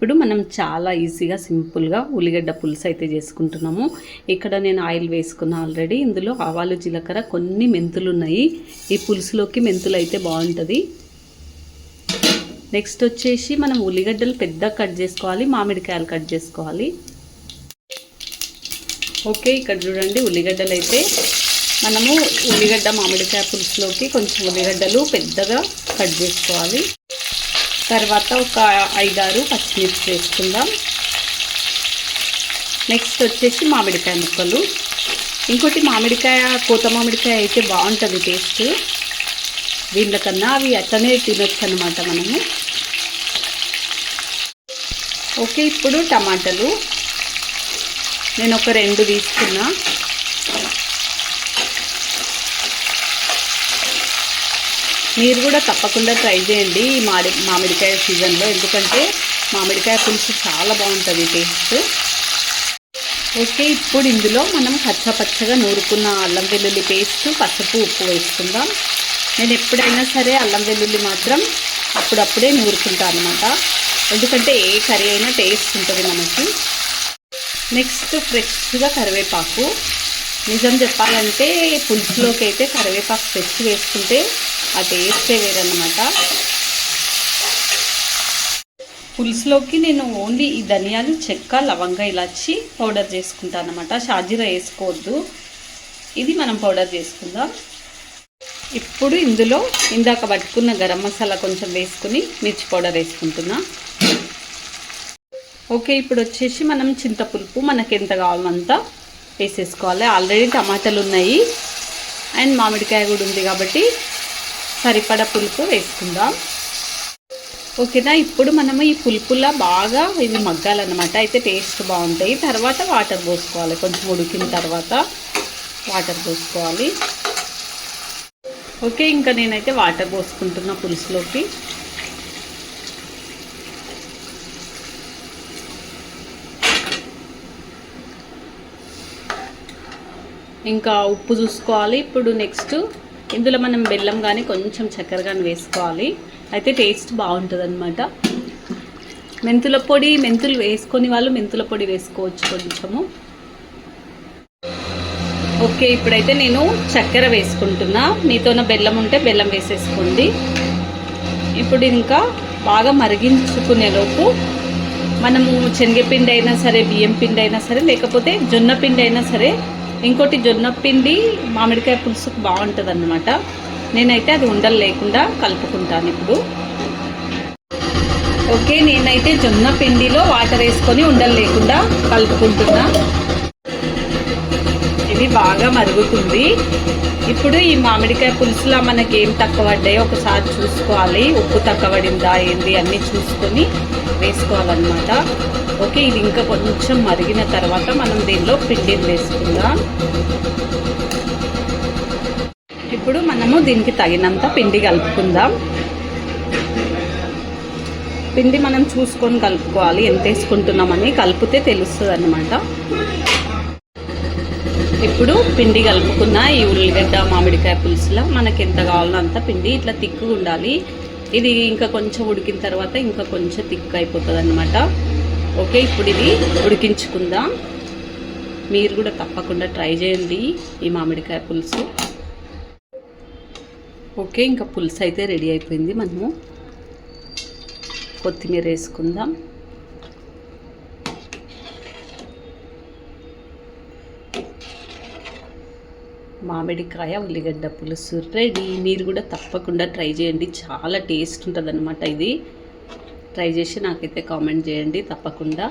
ఇప్పుడు మనం చాలా ఈజీగా సింపుల్గా ఉల్లిగడ్డ పులుసు అయితే చేసుకుంటున్నాము. ఇక్కడ నేను ఆయిల్ వేసుకున్నా ఆల్రెడీ. ఇందులో ఆవాలు, జీలకర్ర, కొన్ని మెంతులు ఉన్నాయి. ఈ పులుసులోకి మెంతులు అయితే బాగుంటుంది. నెక్స్ట్ వచ్చేసి మనం ఉల్లిగడ్డలు పెద్దగా కట్ చేసుకోవాలి, మామిడికాయలు కట్ చేసుకోవాలి. ఓకే, ఇక్కడ చూడండి ఉల్లిగడ్డలు అయితే మనము ఉల్లిగడ్డ మామిడికాయ పులుసులోకి కొంచెం ఉల్లిగడ్డలు పెద్దగా కట్ చేసుకోవాలి. తర్వాత ఒక 5-6 పచ్చిమిర్చి వేసుకుందాం. నెక్స్ట్ వచ్చేసి మామిడికాయ ముక్కలు. ఇంకోటి మామిడికాయ, కోత మామిడికాయ అయితే బాగుంటుంది టేస్ట్. దీనికన్నా అవి అట్లనే తినొచ్చు అన్నమాట మనము. ఓకే, ఇప్పుడు టమాటాలు నేను ఒక 2 తీసుకున్నా. మీరు కూడా తప్పకుండా ట్రై చేయండి ఈ మామిడికాయ సీజన్లో, ఎందుకంటే మామిడికాయ పులుసు చాలా బాగుంటుంది టేస్ట్. ఓకే, ఇప్పుడు ఇందులో మనం పచ్చగా నూరుకున్న అల్లం వెల్లుల్లి పేస్ట్, పసుపు, ఉప్పు వేసుకుందాం. నేను ఎప్పుడైనా సరే అల్లం వెల్లుల్లి మాత్రం అప్పుడప్పుడే నూరుకుంటాను అనమాట, ఎందుకంటే ఏ కర్రీ అయినా టేస్ట్ ఉంటుంది మనకి. నెక్స్ట్ ఫ్రెష్గా కరివేపాకు. నిజం చెప్పాలంటే పులుసులోకి అయితే కరివేపాకు ఫ్రెష్ వేసుకుంటే ఆ టేస్టే వేరన్నమాట. పులుసులోకి నేను ఓన్లీ ఈ ధనియాలు, చెక్క, లవంగ, ఇలాచి పౌడర్ చేసుకుంటాను అనమాట. షాజీరా వేసుకోవద్దు, ఇది మనం పౌడర్ చేసుకుందాం. ఇప్పుడు ఇందులో ఇందాక పట్టుకున్న గరం మసాలా కొంచెం వేసుకుని మిర్చి పౌడర్ వేసుకుంటున్నా. ఓకే, ఇప్పుడు వచ్చేసి మనం చింతపులుపు మనకి ఎంత కావాలంత వేసేసుకోవాలి. ఆల్రెడీ టమాటాలు ఉన్నాయి అండ్ మామిడికాయ కూడా ఉంది కాబట్టి సరిపడా పులుపు వేసుకుందాం. ఓకేనా, ఇప్పుడు మనము ఈ పులుపులా బాగా ఇవి మగ్గాలన్నమాట, అయితే టేస్ట్ బాగుంటాయి. తర్వాత వాటర్ పోసుకోవాలి, కొంచెం ఉడికిన తర్వాత వాటర్ పోసుకోవాలి. ఓకే, ఇంకా నేనైతే వాటర్ పోసుకుంటున్నా పులుసులోకి. ఇంకా ఉప్పు చూసుకోవాలి. ఇప్పుడు నెక్స్ట్ ఇందులో మనం బెల్లం కానీ కొంచెం చక్కెర కానీ వేసుకోవాలి, అయితే టేస్ట్ బాగుంటుంది అనమాట. మెంతుల పొడి, మెంతులు వేసుకొని వాళ్ళు మెంతుల పొడి వేసుకోవచ్చు కొంచెము. ఓకే, ఇప్పుడైతే నేను చక్కెర వేసుకుంటున్నా, మీతోన బెల్లం ఉంటే బెల్లం వేసేసుకోండి. ఇప్పుడు ఇంకా బాగా మరిగించుకునేలోపు మనము శనగపిండి అయినా సరే, బియ్యం పిండి అయినా సరే, లేకపోతే జొన్న పిండి అయినా సరే, ఇంకోటి జొన్న పిండి మామిడికాయ పులుసుకు బాగుంటుంది అన్నమాట. నేనైతే అది ఉండలు లేకుండా కలుపుకుంటాను ఇప్పుడు. ఓకే, నేనైతే జొన్న పిండిలో వాటర్ వేసుకొని ఉండలు లేకుండా కలుపుకుంటున్నా. ఇది బాగా మరుగుతుంది. ఇప్పుడు ఈ మామిడికాయ పులుసులో మనకి ఏం తక్కువ పడ్డాయో ఒకసారి చూసుకోవాలి. ఉప్పు తక్కువ పడిందా ఏంది అన్నీ చూసుకొని వేసుకోవాలన్నమాట. ఓకే, ఇది ఇంకా కొంచెం మరిగిన తర్వాత మనం దీనిలో పిండిని వేసుకుందాం. ఇప్పుడు మనము దీనికి తగినంత పిండి కలుపుకుందాం. పిండి మనం చూసుకొని కలుపుకోవాలి, ఎంత వేసుకుంటున్నామని కలిపితే తెలుస్తుంది అన్నమాట. ఇప్పుడు పిండి కలుపుకున్న ఈ ఉల్లిగడ్డ మామిడికాయ పులుసులో మనకి ఎంత కావాలో అంత పిండి ఇట్లా తిక్కుగా ఉండాలి. ఇది ఇంకా కొంచెం ఉడికిన తర్వాత ఇంకా కొంచెం తిక్కు అయిపోతుంది అన్నమాట. ఓకే, ఇప్పుడు ఇది ఉడికించుకుందాం. మీరు కూడా తప్పకుండా ట్రై చేయండి ఈ మామిడికాయ పులుసు. ఓకే, ఇంకా పులుసు అయితే రెడీ అయిపోయింది. మనము కొత్తిమీర వేసుకుందాం. మామిడికాయ ఉల్లిగడ్డ పులుసు రెడీ. మీరు కూడా తప్పకుండా ట్రై చేయండి, చాలా టేస్ట్ ఉంటుంది అన్నమాట. ఇది ట్రై చేసి నాకైతే కామెంట్ చేయండి తప్పకుండా.